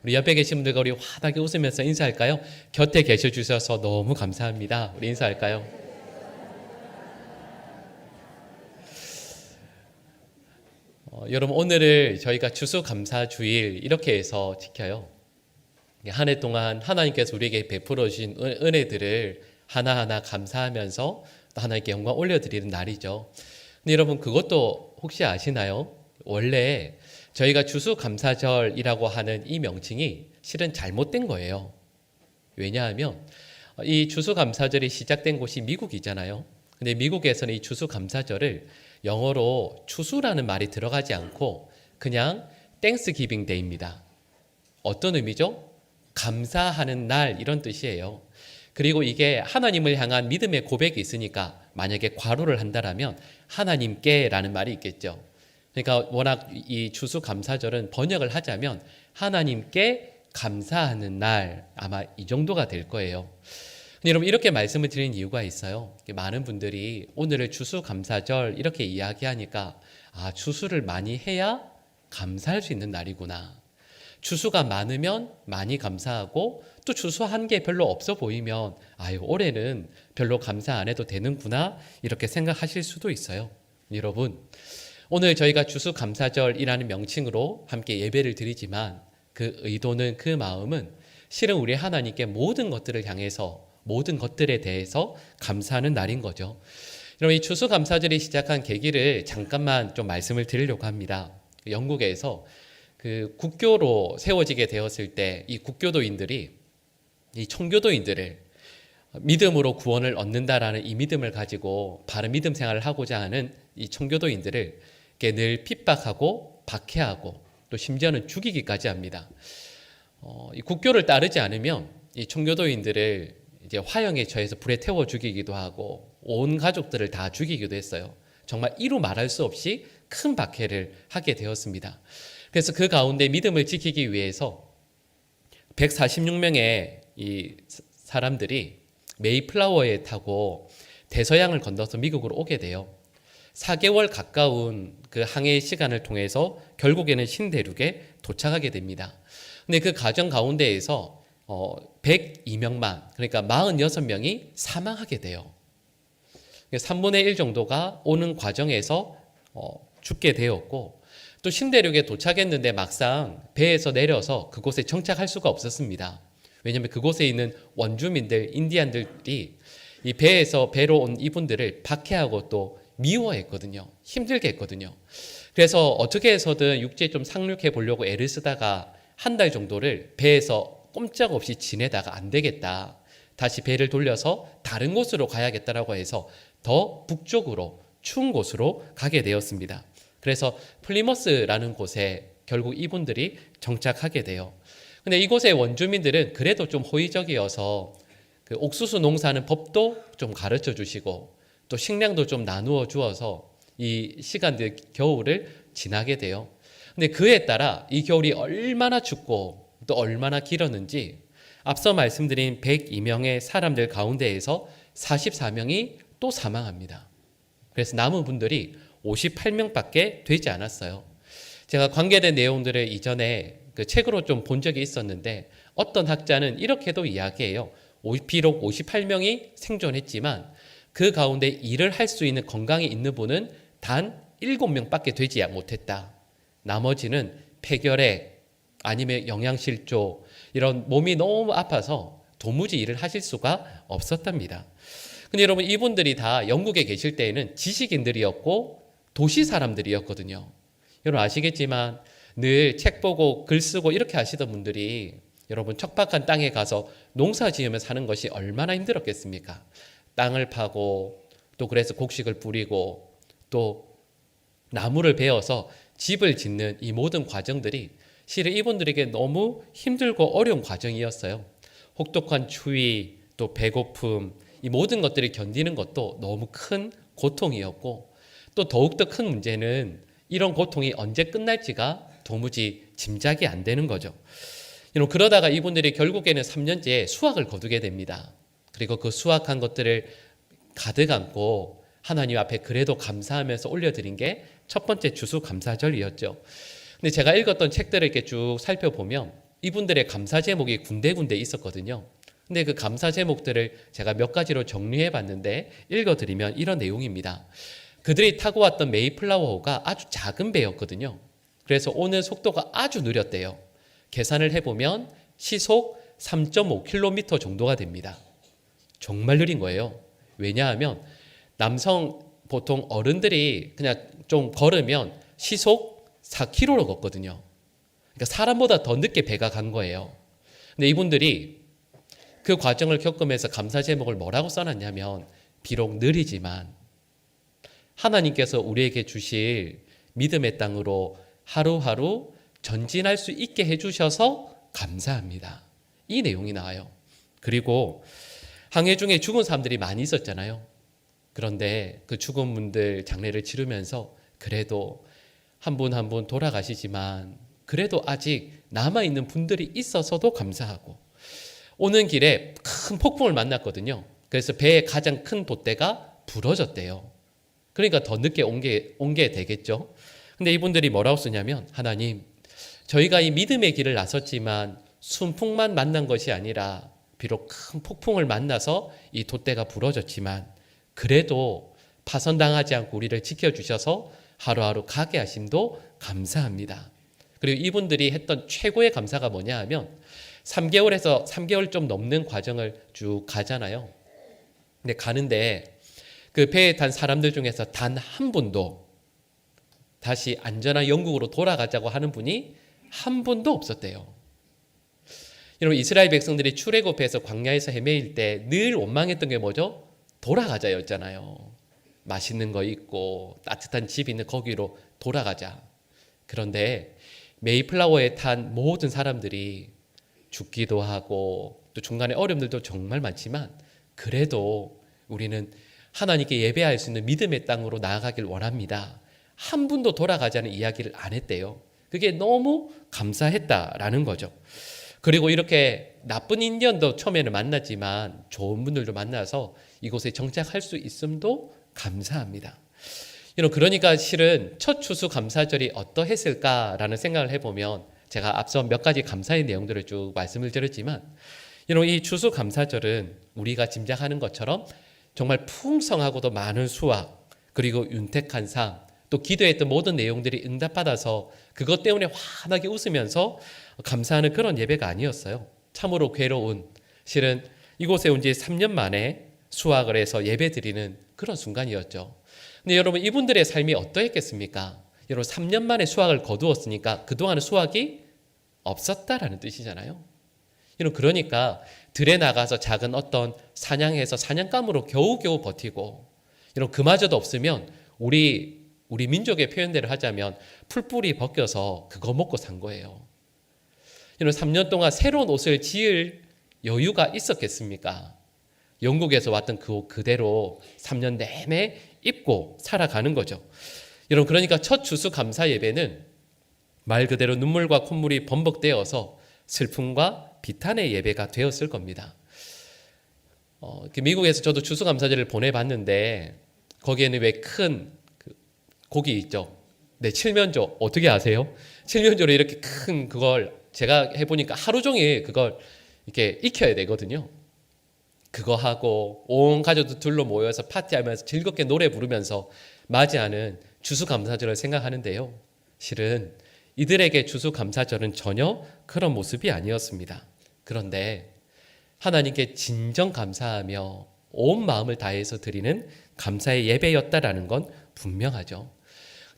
우리 옆에 계신 분들과 우리 환하게 웃으면서 인사할까요? 곁에 계셔 주셔서 너무 감사합니다. 우리 인사할까요? 여러분, 오늘을 저희가 추수감사주일 이렇게 해서 지켜요. 한 해 동안 하나님께서 우리에게 베풀어 주신 은혜들을 하나하나 감사하면서 또 하나님께 영광 올려드리는 날이죠. 근데 여러분, 그것도 혹시 아시나요? 원래 저희가 추수감사절이라고 하는 이 명칭이 실은 잘못된 거예요. 왜냐하면 이 추수감사절이 시작된 곳이 미국이잖아요. 근데 미국에서는 이 추수감사절을 영어로 추수라는 말이 들어가지 않고 그냥 땡스기빙 데이입니다. 어떤 의미죠? 감사하는 날, 이런 뜻이에요. 그리고 이게 하나님을 향한 믿음의 고백이 있으니까 만약에 괄호를 한다라면 하나님께라는 말이 있겠죠. 그러니까 워낙 이 추수감사절은 번역을 하자면 하나님께 감사하는 날, 아마 이 정도가 될 거예요. 근데 여러분, 이렇게 말씀을 드리는 이유가 있어요. 많은 분들이 오늘을 추수감사절 이렇게 이야기하니까 추수를 많이 해야 감사할 수 있는 날이구나. 추수가 많으면 많이 감사하고 또 추수한 게 별로 없어 보이면 올해는 별로 감사 안 해도 되는구나, 이렇게 생각하실 수도 있어요. 여러분, 오늘 저희가 추수감사절이라는 명칭으로 함께 예배를 드리지만 그 의도는, 그 마음은 실은 우리 하나님께 모든 것들을 향해서, 모든 것들에 대해서 감사하는 날인 거죠. 여러분, 이 추수감사절이 시작한 계기를 잠깐만 좀 말씀을 드리려고 합니다. 영국에서 그 국교로 세워지게 되었을 때 이 국교도인들이 이 청교도인들을 믿음으로 구원을 얻는다라는 이 믿음을 가지고 바른 믿음 생활을 하고자 하는 이 청교도인들을 늘 핍박하고 박해하고 또 심지어는 죽이기까지 합니다. 이 국교를 따르지 않으면 이 청교도인들을 이제 화형에 처해서 불에 태워 죽이기도 하고 온 가족들을 다 죽이기도 했어요. 정말 이루 말할 수 없이 큰 박해를 하게 되었습니다. 그래서 그 가운데 믿음을 지키기 위해서 146명의 이 사람들이 메이플라워에 타고 대서양을 건너서 미국으로 오게 돼요. 4개월 가까운 그 항해 시간을 통해서 결국에는 신대륙에 도착하게 됩니다. 근데 그 과정 가운데에서 102명만, 그러니까 46명이 사망하게 돼요. 3분의 1 정도가 오는 과정에서 죽게 되었고, 또 신대륙에 도착했는데 막상 배에서 내려서 그곳에 정착할 수가 없었습니다. 왜냐하면 그곳에 있는 원주민들, 인디안들이 이 배로 온 이분들을 박해하고 또 미워했거든요. 힘들게 했거든요. 그래서 어떻게 해서든 육지에 좀 상륙해 보려고 애를 쓰다가 한 달 정도를 배에서 꼼짝없이 지내다가 안 되겠다, 다시 배를 돌려서 다른 곳으로 가야겠다라고 해서 더 북쪽으로 추운 곳으로 가게 되었습니다. 그래서 플리머스라는 곳에 결국 이분들이 정착하게 돼요. 근데 이곳의 원주민들은 그래도 좀 호의적이어서 그 옥수수 농사하는 법도 좀 가르쳐 주시고 또 식량도 좀 나누어 주어서 이 시간들, 겨울을 지나게 돼요. 근데 그에 따라 이 겨울이 얼마나 춥고 또 얼마나 길었는지 앞서 말씀드린 102명의 사람들 가운데에서 44명이 또 사망합니다. 그래서 남은 분들이 58명밖에 되지 않았어요. 제가 관계된 내용들을 이전에 그 책으로 좀 본 적이 있었는데 어떤 학자는 이렇게도 이야기해요. 비록 58명이 생존했지만 그 가운데 일을 할 수 있는 건강이 있는 분은 단 7명밖에 되지 못했다. 나머지는 폐결핵 아니면 영양실조, 이런 몸이 너무 아파서 도무지 일을 하실 수가 없었답니다. 근데 여러분, 이분들이 다 영국에 계실 때에는 지식인들이었고 도시 사람들이었거든요. 여러분 아시겠지만 늘 책 보고 글 쓰고 이렇게 하시던 분들이 여러분 척박한 땅에 가서 농사 지으며 사는 것이 얼마나 힘들었겠습니까? 땅을 파고 또 그래서 곡식을 뿌리고 또 나무를 베어서 집을 짓는 이 모든 과정들이 실은 이분들에게 너무 힘들고 어려운 과정이었어요. 혹독한 추위, 또 배고픔, 이 모든 것들을 견디는 것도 너무 큰 고통이었고, 또 더욱더 큰 문제는 이런 고통이 언제 끝날지가 도무지 짐작이 안 되는 거죠. 그러다가 이분들이 결국에는 3년째 수확을 거두게 됩니다. 그리고 그 수확한 것들을 가득 안고 하나님 앞에 그래도 감사하면서 올려드린 게 첫 번째 추수감사절이었죠. 근데 제가 읽었던 책들을 이렇게 쭉 살펴보면 이분들의 감사 제목이 군데군데 있었거든요. 근데 그 감사 제목들을 제가 몇 가지로 정리해 봤는데 읽어드리면 이런 내용입니다. 그들이 타고 왔던 메이플라워호가 아주 작은 배였거든요. 그래서 오는 속도가 아주 느렸대요. 계산을 해보면 시속 3.5km 정도가 됩니다. 정말 느린 거예요. 왜냐하면 남성 보통 어른들이 그냥 좀 걸으면 시속 4km로 걷거든요. 그러니까 사람보다 더 늦게 배가 간 거예요. 근데 이분들이 그 과정을 겪으면서 감사 제목을 뭐라고 써놨냐면 비록 느리지만 하나님께서 우리에게 주실 믿음의 땅으로 하루하루 전진할 수 있게 해주셔서 감사합니다. 이 내용이 나와요. 그리고 항해 중에 죽은 사람들이 많이 있었잖아요. 그런데 그 죽은 분들 장례를 치르면서 그래도 한 분 한 분 돌아가시지만 그래도 아직 남아있는 분들이 있어서도 감사하고 오는 길에 큰 폭풍을 만났거든요. 그래서 배의 가장 큰 돛대가 부러졌대요. 그러니까 더 늦게 온 게 되겠죠. 근데 이분들이 뭐라고 쓰냐면 하나님 저희가 이 믿음의 길을 나섰지만 순풍만 만난 것이 아니라 비록 큰 폭풍을 만나서 이 돛대가 부러졌지만 그래도 파손당하지 않고 우리를 지켜주셔서 하루하루 가게 하심도 감사합니다. 그리고 이분들이 했던 최고의 감사가 뭐냐 하면 3개월 좀 넘는 과정을 쭉 가잖아요. 근데 가는데 그 배에 탄 사람들 중에서 단 한 분도 다시 안전한 영국으로 돌아가자고 하는 분이 한 분도 없었대요. 여러분 이스라엘 백성들이 출애굽해서 광야에서 헤매일 때 늘 원망했던 게 뭐죠? 돌아가자였잖아요. 맛있는 거 있고 따뜻한 집 있는 거기로 돌아가자. 그런데 메이플라워에 탄 모든 사람들이 죽기도 하고 또 중간에 어려움들도 정말 많지만 그래도 우리는 하나님께 예배할 수 있는 믿음의 땅으로 나아가길 원합니다. 한 분도 돌아가자는 이야기를 안 했대요. 그게 너무 감사했다라는 거죠. 그리고 이렇게 나쁜 인디언도 처음에는 만났지만 좋은 분들도 만나서 이곳에 정착할 수 있음도 감사합니다. 그러니까 실은 첫 추수감사절이 어떠했을까라는 생각을 해보면 제가 앞서 몇 가지 감사의 내용들을 쭉 말씀을 드렸지만 이 추수감사절은 우리가 짐작하는 것처럼 정말 풍성하고도 많은 수확 그리고 윤택한 삶 또 기도했던 모든 내용들이 응답받아서 그것 때문에 환하게 웃으면서 감사하는 그런 예배가 아니었어요. 참으로 괴로운 실은 이곳에 온 지 3년 만에 수확을 해서 예배 드리는 그런 순간이었죠. 근데 여러분 이분들의 삶이 어떠했겠습니까? 여러분 3년 만에 수확을 거두었으니까 그동안은 수확이 없었다라는 뜻이잖아요. 그러니까 들에 나가서 작은 어떤 사냥해서 사냥감으로 겨우겨우 버티고 그마저도 없으면 우리 민족의 표현대로 하자면 풀뿌리 벗겨서 그거 먹고 산 거예요. 3년 동안 새로운 옷을 지을 여유가 있었겠습니까? 영국에서 왔던 그 옷 그대로 3년 내내 입고 살아가는 거죠. 여러분 그러니까 첫 추수감사 예배는 말 그대로 눈물과 콧물이 범벅되어서 슬픔과 비탄의 예배가 되었을 겁니다. 미국에서 저도 추수감사절을 보내봤는데 거기에는 왜 큰 고기 있죠. 네, 칠면조 어떻게 아세요? 칠면조로 이렇게 큰 그걸 제가 해보니까 하루 종일 그걸 이렇게 익혀야 되거든요. 그거 하고 온 가족들 둘러 모여서 파티하면서 즐겁게 노래 부르면서 맞이하는 추수감사절을 생각하는데요. 실은 이들에게 추수감사절은 전혀 그런 모습이 아니었습니다. 그런데 하나님께 진정 감사하며 온 마음을 다해서 드리는 감사의 예배였다라는 건 분명하죠.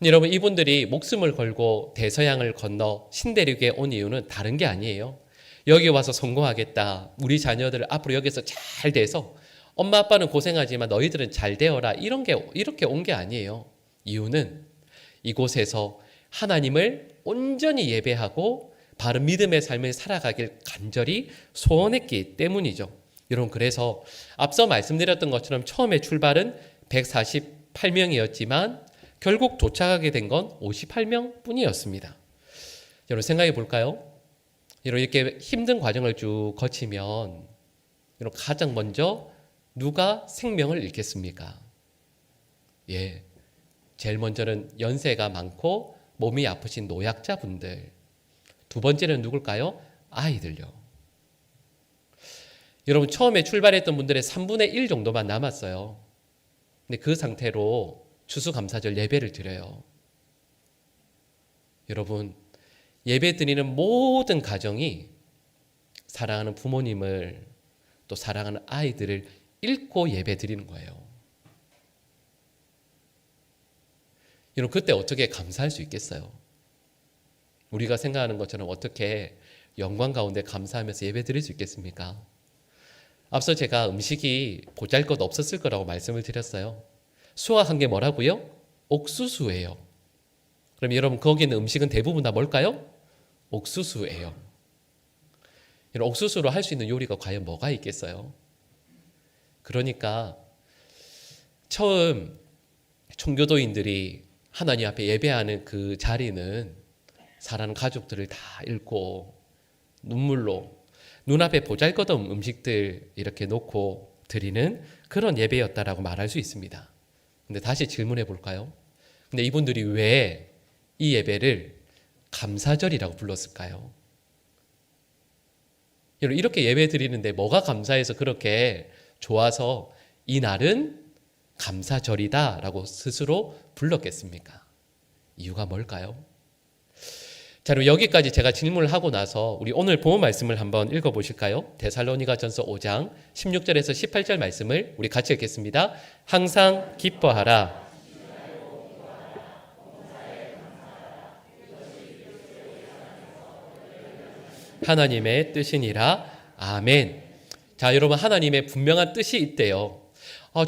여러분 이분들이 목숨을 걸고 대서양을 건너 신대륙에 온 이유는 다른 게 아니에요. 여기 와서 성공하겠다. 우리 자녀들 앞으로 여기서 잘 돼서 엄마 아빠는 고생하지만 너희들은 잘 되어라. 이렇게 온 게 아니에요. 이유는 이곳에서 하나님을 온전히 예배하고 바른 믿음의 삶을 살아가길 간절히 소원했기 때문이죠. 여러분 그래서 앞서 말씀드렸던 것처럼 처음에 출발은 148명이었지만 결국 도착하게 된 건 58명 뿐이었습니다. 여러분 생각해 볼까요? 여러분 이렇게 힘든 과정을 쭉 거치면 여러분 가장 먼저 누가 생명을 잃겠습니까? 예, 제일 먼저는 연세가 많고 몸이 아프신 노약자분들. 두 번째는 누굴까요? 아이들요. 여러분 처음에 출발했던 분들의 3분의 1 정도만 남았어요. 근데 그 상태로 추수감사절 예배를 드려요. 여러분 예배 드리는 모든 가정이 사랑하는 부모님을 또 사랑하는 아이들을 잃고 예배 드리는 거예요. 여러분 그때 어떻게 감사할 수 있겠어요? 우리가 생각하는 것처럼 어떻게 영광 가운데 감사하면서 예배 드릴 수 있겠습니까? 앞서 제가 음식이 보잘것 없었을 거라고 말씀을 드렸어요. 수확한 게 뭐라고요? 옥수수예요. 그럼 여러분 거기 있는 음식은 대부분 다 뭘까요? 옥수수예요. 여러분 옥수수로 할 수 있는 요리가 과연 뭐가 있겠어요? 그러니까 처음 총교도인들이 하나님 앞에 예배하는 그 자리는 사랑하는 가족들을 다 잃고 눈물로 눈앞에 보잘것없는 음식들 이렇게 놓고 드리는 그런 예배였다라고 말할 수 있습니다. 근데 다시 질문해 볼까요? 근데 이분들이 왜 이 예배를 감사절이라고 불렀을까요? 여러분 이렇게 예배 드리는데 뭐가 감사해서 그렇게 좋아서 이 날은 감사절이다라고 스스로 불렀겠습니까? 이유가 뭘까요? 자, 그럼 여기까지 제가 질문을 하고 나서 우리 오늘 본문 말씀을 한번 읽어보실까요? 데살로니가전서 5장 16절에서 18절 말씀을 우리 같이 읽겠습니다. 항상 기뻐하라. 하나님의 뜻이니라. 아멘. 자, 여러분 하나님의 분명한 뜻이 있대요.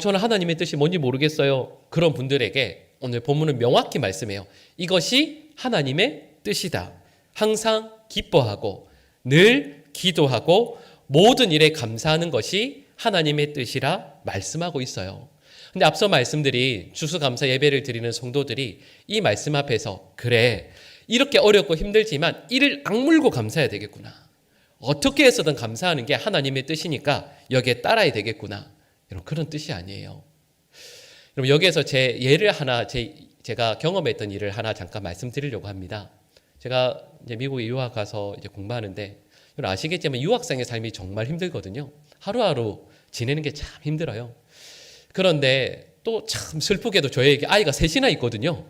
저는 하나님의 뜻이 뭔지 모르겠어요. 그런 분들에게 오늘 본문은 명확히 말씀해요. 이것이 하나님의 뜻이다. 항상 기뻐하고 늘 기도하고 모든 일에 감사하는 것이 하나님의 뜻이라 말씀하고 있어요. 근데 앞서 말씀드린 추수감사 예배를 드리는 성도들이 이 말씀 앞에서 그래 이렇게 어렵고 힘들지만 이를 악물고 감사해야 되겠구나. 어떻게 해서든 감사하는 게 하나님의 뜻이니까 여기에 따라야 되겠구나. 여러분 그런 뜻이 아니에요. 여러분 여기에서 제 예를 하나 제가 경험했던 일을 하나 잠깐 말씀드리려고 합니다. 제가 이제 미국에 유학 가서 이제 공부하는데 여러분 아시겠지만 유학생의 삶이 정말 힘들거든요. 하루하루 지내는 게 참 힘들어요. 그런데 또 참 슬프게도 저에게 아이가 셋이나 있거든요.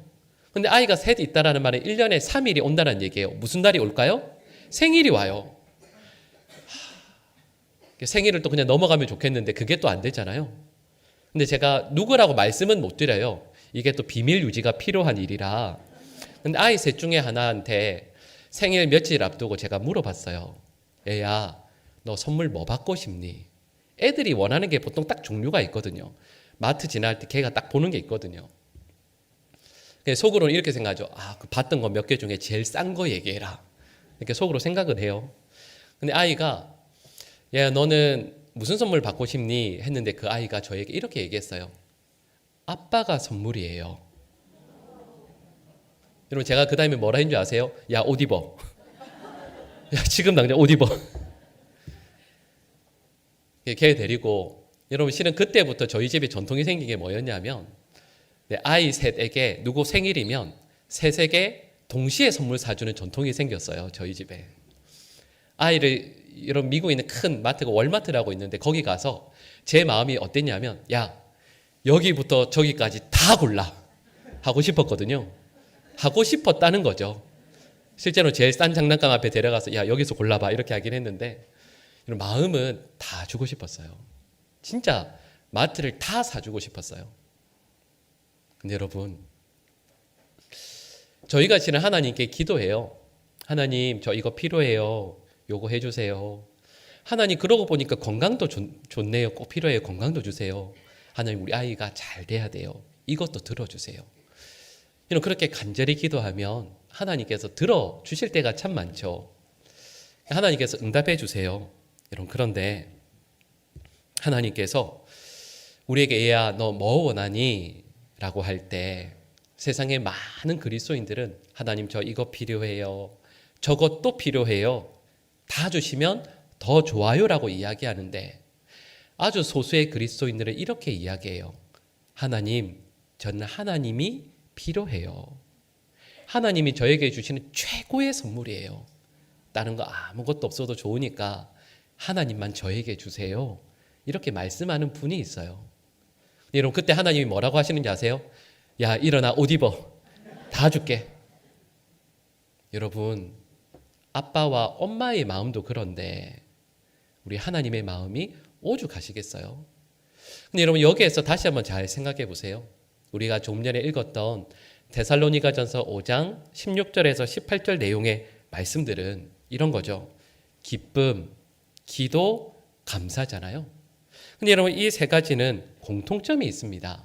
근데 아이가 셋 있다라는 말은 1년에 3일이 온다는 얘기예요. 무슨 날이 올까요? 생일이 와요. 생일을 또 그냥 넘어가면 좋겠는데 그게 또 안 되잖아요. 근데 제가 누구라고 말씀은 못 드려요. 이게 또 비밀 유지가 필요한 일이라. 근데 아이 셋 중에 하나한테 생일 며칠 앞두고 제가 물어봤어요. 얘야, 너 선물 뭐 받고 싶니? 애들이 원하는 게 보통 딱 종류가 있거든요. 마트 지날 때 걔가 딱 보는 게 있거든요. 속으로는 이렇게 생각하죠. 그 봤던 거 몇 개 중에 제일 싼 거 얘기해라. 이렇게 속으로 생각을 해요. 근데 아이가 야, 너는 무슨 선물 받고 싶니? 했는데 그 아이가 저에게 이렇게 얘기했어요. 아빠가 선물이에요. 여러분 제가 그 다음에 뭐라 했는 줄 아세요? 야, 옷 입어. 야, 지금 당장 옷 입어. 걔 데리고 여러분 실은 그때부터 저희 집에 전통이 생긴 게 뭐였냐면 아이 셋에게 누구 생일이면 셋에게 동시에 선물 사주는 전통이 생겼어요. 저희 집에. 아이를 이런 미국에 있는 큰 마트가 월마트라고 있는데 거기 가서 제 마음이 어땠냐면 야, 여기부터 저기까지 다 골라 하고 싶었거든요. 하고 싶었다는 거죠. 실제로 제일 싼 장난감 앞에 데려가서 야, 여기서 골라봐 이렇게 하긴 했는데 마음은 다 주고 싶었어요. 진짜 마트를 다 사주고 싶었어요. 근데 여러분 저희가 지금 하나님께 기도해요. 하나님 저 이거 필요해요. 요거 해주세요. 하나님 그러고 보니까 건강도 좋네요. 꼭 필요해요. 건강도 주세요. 하나님 우리 아이가 잘 돼야 돼요. 이것도 들어주세요. 그렇게 간절히 기도하면 하나님께서 들어주실 때가 참 많죠. 하나님께서 응답해 주세요. 여러분 그런데 하나님께서 우리에게 얘야 너 뭐 원하니? 라고 할 때 세상의 많은 그리스도인들은 하나님 저 이거 필요해요. 저것도 필요해요. 다 주시면 더 좋아요라고 이야기하는데 아주 소수의 그리스도인들은 이렇게 이야기해요. 하나님, 저는 하나님이 필요해요. 하나님이 저에게 주시는 최고의 선물이에요. 다른 거 아무것도 없어도 좋으니까 하나님만 저에게 주세요. 이렇게 말씀하는 분이 있어요. 여러분, 그때 하나님이 뭐라고 하시는지 아세요? 야, 일어나, 옷 입어. 다 줄게. 여러분, 아빠와 엄마의 마음도 그런데 우리 하나님의 마음이 오죽하시겠어요? 근데 여러분, 여기에서 다시 한번 잘 생각해 보세요. 우리가 조금 전에 읽었던 데살로니가전서 5장 16절에서 18절 내용의 말씀들은 이런 거죠. 기쁨, 기도, 감사잖아요. 근데 여러분, 이 세 가지는 공통점이 있습니다.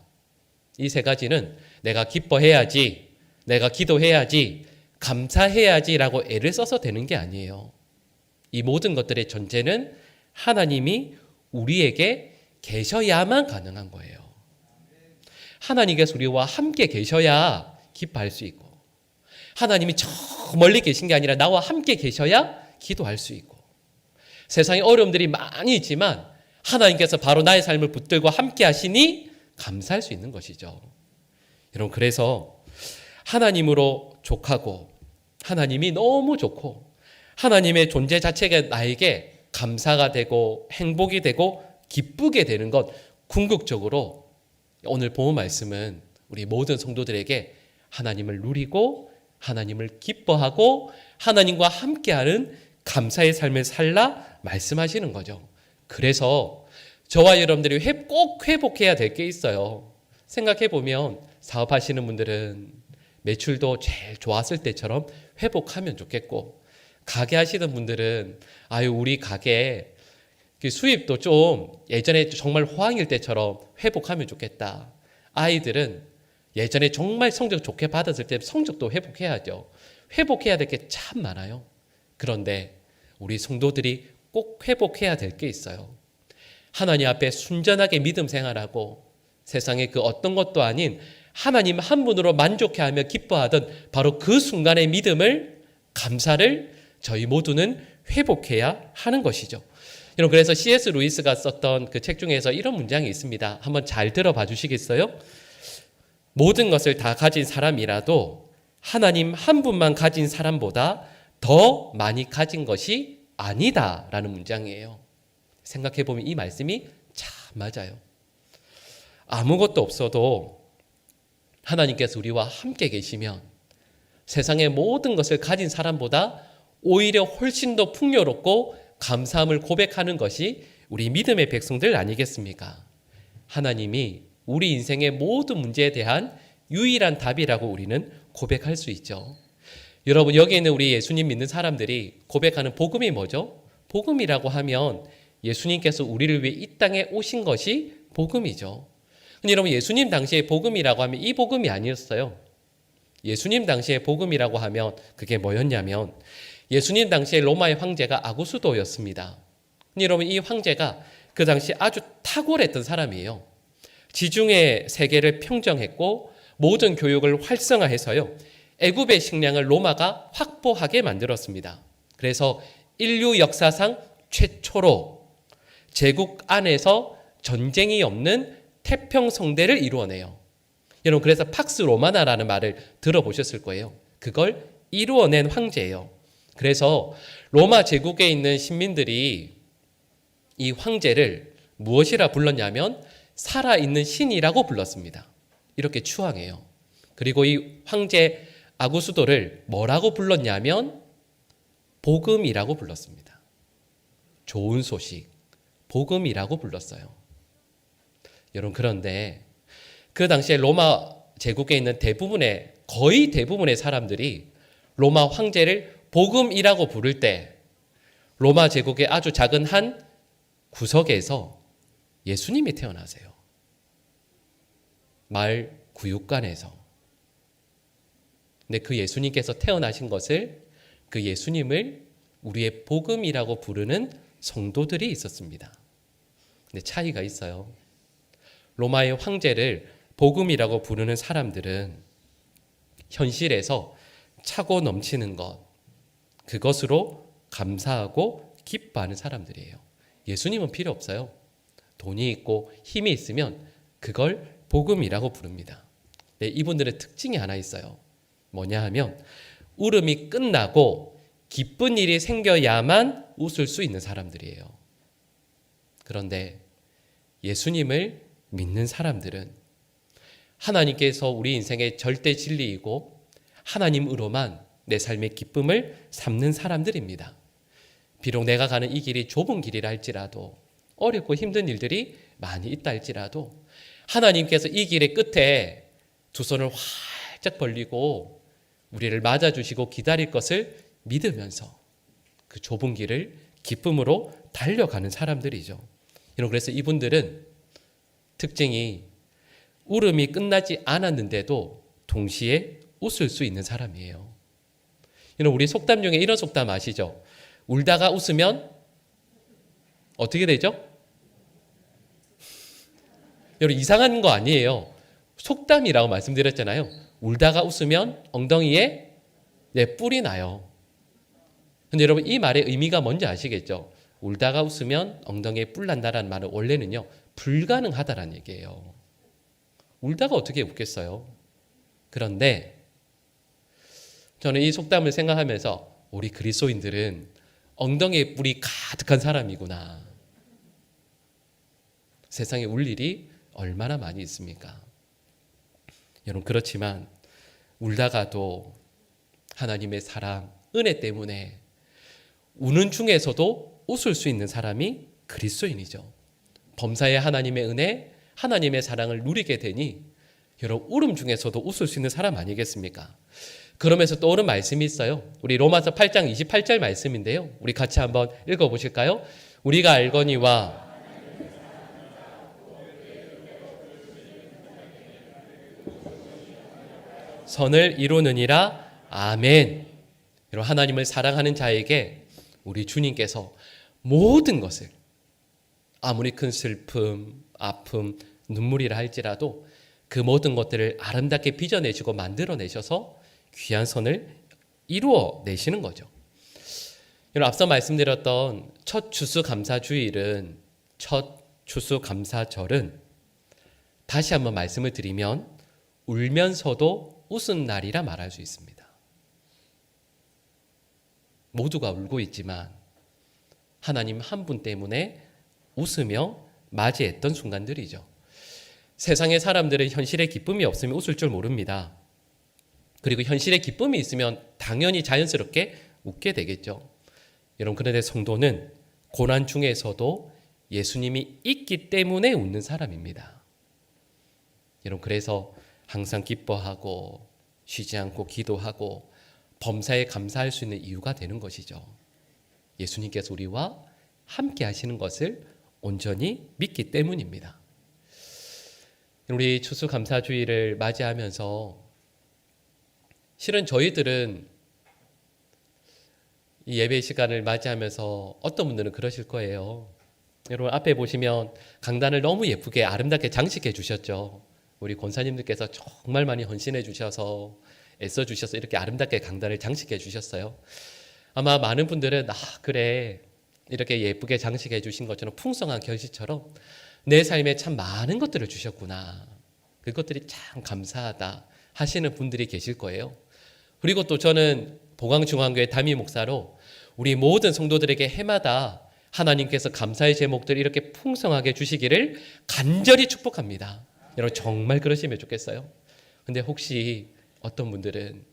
이 세 가지는 내가 기뻐해야지, 내가 기도해야지, 감사해야지라고 애를 써서 되는 게 아니에요. 이 모든 것들의 전제는 하나님이 우리에게 계셔야만 가능한 거예요. 하나님께서 우리와 함께 계셔야 기뻐할 수 있고, 하나님이 저 멀리 계신 게 아니라 나와 함께 계셔야 기도할 수 있고, 세상에 어려움들이 많이 있지만 하나님께서 바로 나의 삶을 붙들고 함께 하시니 감사할 수 있는 것이죠. 여러분, 그래서 하나님으로 족하고 하나님이 너무 좋고 하나님의 존재 자체가 나에게 감사가 되고 행복이 되고 기쁘게 되는 것, 궁극적으로 오늘 본문 말씀은 우리 모든 성도들에게 하나님을 누리고 하나님을 기뻐하고 하나님과 함께하는 감사의 삶을 살라 말씀하시는 거죠. 그래서 저와 여러분들이 꼭 회복해야 될 게 있어요. 생각해보면 사업하시는 분들은 매출도 제일 좋았을 때처럼 회복하면 좋겠고, 가게 하시는 분들은 우리 가게 수입도 좀 예전에 정말 호황일 때처럼 회복하면 좋겠다. 아이들은 예전에 정말 성적 좋게 받았을 때 성적도 회복해야죠. 회복해야 될 게 참 많아요. 그런데 우리 성도들이 꼭 회복해야 될 게 있어요. 하나님 앞에 순전하게 믿음 생활하고 세상의 그 어떤 것도 아닌 하나님 한 분으로 만족해하며 기뻐하던 바로 그 순간의 믿음을, 감사를 저희 모두는 회복해야 하는 것이죠. 여러분, 그래서 C.S. 루이스가 썼던 그 책 중에서 이런 문장이 있습니다. 한번 잘 들어봐 주시겠어요? 모든 것을 다 가진 사람이라도 하나님 한 분만 가진 사람보다 더 많이 가진 것이 아니다라는 문장이에요. 생각해보면 이 말씀이 참 맞아요. 아무것도 없어도 하나님께서 우리와 함께 계시면 세상의 모든 것을 가진 사람보다 오히려 훨씬 더 풍요롭고 감사함을 고백하는 것이 우리 믿음의 백성들 아니겠습니까? 하나님이 우리 인생의 모든 문제에 대한 유일한 답이라고 우리는 고백할 수 있죠. 여러분, 여기 있는 우리 예수님 믿는 사람들이 고백하는 복음이 뭐죠? 복음이라고 하면 예수님께서 우리를 위해 이 땅에 오신 것이 복음이죠. 근데 여러분, 예수님 당시에 복음이라고 하면 이 복음이 아니었어요. 예수님 당시에 복음이라고 하면 그게 뭐였냐면 예수님 당시에 로마의 황제가 아구수도였습니다. 근데 여러분, 이 황제가 그 당시 아주 탁월했던 사람이에요. 지중해 세계를 평정했고 모든 교육을 활성화해서요, 애굽의 식량을 로마가 확보하게 만들었습니다. 그래서 인류 역사상 최초로 제국 안에서 전쟁이 없는 태평성대를 이루어내요. 여러분, 그래서 팍스 로마나라는 말을 들어보셨을 거예요. 그걸 이루어낸 황제예요. 그래서 로마 제국에 있는 신민들이 이 황제를 무엇이라 불렀냐면 살아있는 신이라고 불렀습니다. 이렇게 추앙해요. 그리고 이 황제 아구수도를 뭐라고 불렀냐면 복음이라고 불렀습니다. 좋은 소식, 복음이라고 불렀어요. 여러분, 그런데 그 당시에 로마 제국에 있는 거의 대부분의 사람들이 로마 황제를 복음이라고 부를 때 로마 제국의 아주 작은 한 구석에서 예수님이 태어나세요. 마을 구육관에서. 근데 그 예수님께서 태어나신 것을, 그 예수님을 우리의 복음이라고 부르는 성도들이 있었습니다. 근데 차이가 있어요. 로마의 황제를 복음이라고 부르는 사람들은 현실에서 차고 넘치는 것, 그것으로 감사하고 기뻐하는 사람들이에요. 예수님은 필요 없어요. 돈이 있고 힘이 있으면 그걸 복음이라고 부릅니다. 네, 이분들의 특징이 하나 있어요. 뭐냐 하면 울음이 끝나고 기쁜 일이 생겨야만 웃을 수 있는 사람들이에요. 그런데 예수님을 믿는 사람들은 하나님께서 우리 인생의 절대 진리이고 하나님으로만 내 삶의 기쁨을 삼는 사람들입니다. 비록 내가 가는 이 길이 좁은 길이라 할지라도, 어렵고 힘든 일들이 많이 있다 할지라도 하나님께서 이 길의 끝에 두 손을 활짝 벌리고 우리를 맞아주시고 기다릴 것을 믿으면서 그 좁은 길을 기쁨으로 달려가는 사람들이죠. 그래서 이분들은 특징이 울음이 끝나지 않았는데도 동시에 웃을 수 있는 사람이에요. 우리 속담 중에 이런 속담 아시죠? 울다가 웃으면 어떻게 되죠? 여러분, 이상한 거 아니에요. 속담이라고 말씀드렸잖아요. 울다가 웃으면 엉덩이에 뿔이 나요. 근데 여러분, 이 말의 의미가 뭔지 아시겠죠? 울다가 웃으면 엉덩이에 뿔 난다라는 말은 원래는요, 불가능하다라는 얘기예요. 울다가 어떻게 웃겠어요? 그런데 저는 이 속담을 생각하면서 우리 그리스도인들은 엉덩이에 뿔이 가득한 사람이구나. 세상에 울 일이 얼마나 많이 있습니까? 여러분, 그렇지만 울다가도 하나님의 사랑, 은혜 때문에 우는 중에서도 웃을 수 있는 사람이 그리스도인이죠. 범사의 하나님의 은혜, 하나님의 사랑을 누리게 되니 여러분, 울음 중에서도 웃을 수 있는 사람 아니겠습니까? 그러면서 떠오른 말씀이 있어요. 우리 로마서 8장 28절 말씀인데요. 우리 같이 한번 읽어보실까요? 우리가 알거니와 선을 이루느니라. 아멘. 여러분, 하나님을 사랑하는 자에게 우리 주님께서 모든 것을, 아무리 큰 슬픔, 아픔, 눈물이라 할지라도 그 모든 것들을 아름답게 빚어내시고 만들어내셔서 귀한 선을 이루어내시는 거죠. 여러분, 앞서 말씀드렸던 첫 추수감사주일은, 첫 추수감사절은 다시 한번 말씀을 드리면 울면서도 웃은 날이라 말할 수 있습니다. 모두가 울고 있지만 하나님 한 분 때문에 웃으며 맞이했던 순간들이죠. 세상의 사람들은 현실에 기쁨이 없으면 웃을 줄 모릅니다. 그리고 현실에 기쁨이 있으면 당연히 자연스럽게 웃게 되겠죠. 여러분, 그런데 성도는 고난 중에서도 예수님이 있기 때문에 웃는 사람입니다. 여러분, 그래서 항상 기뻐하고 쉬지 않고 기도하고 범사에 감사할 수 있는 이유가 되는 것이죠. 예수님께서 우리와 함께 하시는 것을 온전히 믿기 때문입니다. 우리 추수감사주일을 맞이하면서 실은 저희들은 이 예배 시간을 맞이하면서 어떤 분들은 그러실 거예요. 여러분, 앞에 보시면 강단을 너무 예쁘게 아름답게 장식해 주셨죠. 우리 권사님들께서 정말 많이 헌신해 주셔서 애써 주셔서 이렇게 아름답게 강단을 장식해 주셨어요. 아마 많은 분들은 그래, 이렇게 예쁘게 장식해 주신 것처럼 풍성한 결실처럼 내 삶에 참 많은 것들을 주셨구나, 그것들이 참 감사하다 하시는 분들이 계실 거예요. 그리고 또 저는 보광중앙교회 담임 목사로 우리 모든 성도들에게 해마다 하나님께서 감사의 제목들을 이렇게 풍성하게 주시기를 간절히 축복합니다. 여러분, 정말 그러시면 좋겠어요. 근데 혹시 어떤 분들은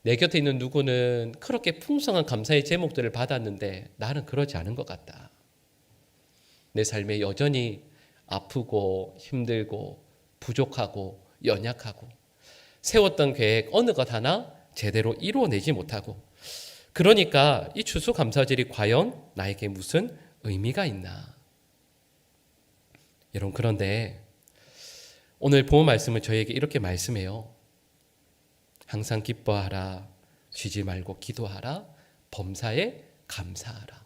내 곁에 있는 누구는 그렇게 풍성한 감사의 제목들을 받았는데 나는 그러지 않은 것 같다. 내 삶에 여전히 아프고 힘들고 부족하고 연약하고 세웠던 계획 어느 것 하나 제대로 이루어내지 못하고, 그러니까 이 추수감사절이 과연 나에게 무슨 의미가 있나. 여러분, 그런데 오늘 본문 말씀은 저에게 이렇게 말씀해요. 항상 기뻐하라, 쉬지 말고 기도하라, 범사에 감사하라.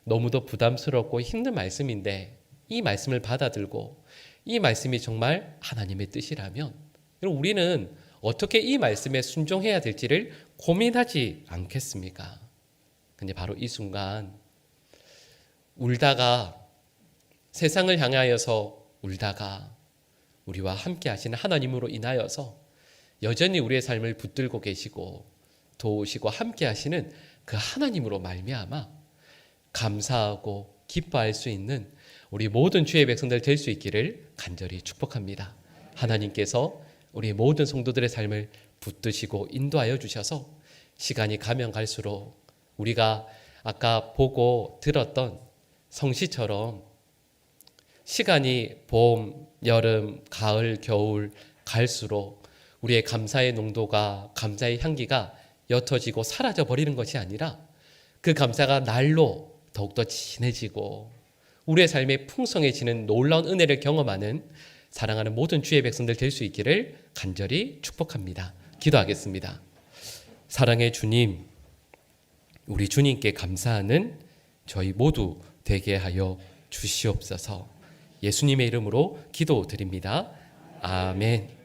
너무도 부담스럽고 힘든 말씀인데 이 말씀을 받아들고 이 말씀이 정말 하나님의 뜻이라면 우리는 어떻게 이 말씀에 순종해야 될지를 고민하지 않겠습니까? 근데 바로 이 순간 울다가, 세상을 향하여서 울다가 우리와 함께 하시는 하나님으로 인하여서 여전히 우리의 삶을 붙들고 계시고 도우시고 함께 하시는 그 하나님으로 말미암아 감사하고 기뻐할 수 있는 우리 모든 주의 백성들 될 수 있기를 간절히 축복합니다. 하나님께서 우리 모든 성도들의 삶을 붙드시고 인도하여 주셔서 시간이 가면 갈수록 우리가 아까 보고 들었던 성시처럼 시간이 봄, 여름, 가을, 겨울 갈수록 우리의 감사의 농도가, 감사의 향기가 옅어지고 사라져 버리는 것이 아니라 그 감사가 날로 더욱더 진해지고 우리의 삶이 풍성해지는 놀라운 은혜를 경험하는 사랑하는 모든 주의 백성들 될 수 있기를 간절히 축복합니다. 기도하겠습니다. 사랑의 주님, 우리 주님께 감사하는 저희 모두 되게 하여 주시옵소서. 예수님의 이름으로 기도드립니다. 아멘.